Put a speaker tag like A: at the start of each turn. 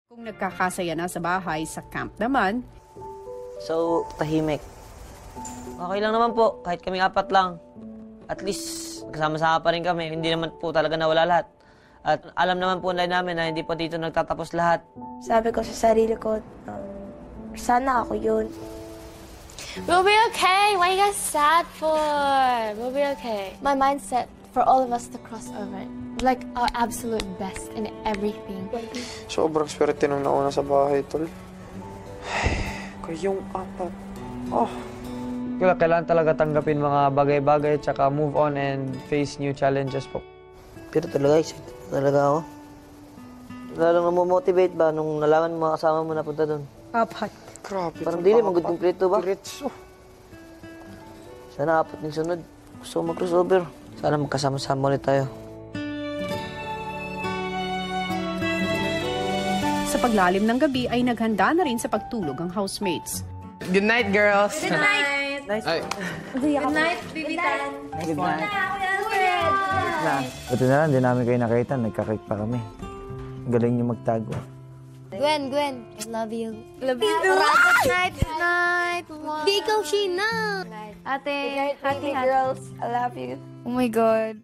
A: Kung nagkakasaya na sa bahay, sa camp naman.
B: So, tahimik. Okay lang naman po, kahit kami apat lang. At least, kasama-sama pa rin kami. Hindi naman po talaga nawala lahat. At alam naman po namin na hindi po dito nagtatapos lahat.
C: Sabi ko sa sarili ko, sana ako yun.
D: We'll be okay. What are you guys sad for? We'll be okay. My mindset for all of us to cross over. Like our absolute best in everything.
E: Sobrang swerte nung nauna sa bahay, tol. Kayong apat. Oh.
F: Kailangan talaga tanggapin mga bagay-bagay tsaka move on and face new challenges po.
B: Pero talaga, excited talaga ako. Lalong namomotivate ba nung nalaman mo mga kasama mo napunta doon?
A: Apat.
E: Grabe.
B: Parang dili, mag-good kompleto ba?
E: Diretso.
B: Sana apat ng sunod. Gusto ko mag-crossover. Sana magkasama-sama ulit tayo.
A: Sa paglalim ng gabi ay naghanda na rin sa pagtulog ang housemates.
G: Good night, girls.
C: Good night!
B: Nice.
E: Ay.
C: Good night, Bibitan!
B: Good night.
H: Buti na lang, di namin kayo nakita. Nagkakik pa kami. Galing niyo magtago.
D: Gwen, I love you.
C: Love you too! Good night! Good night!
D: Di ikaw, Sheena.
C: Ate, happy girls. I love you. Oh my God.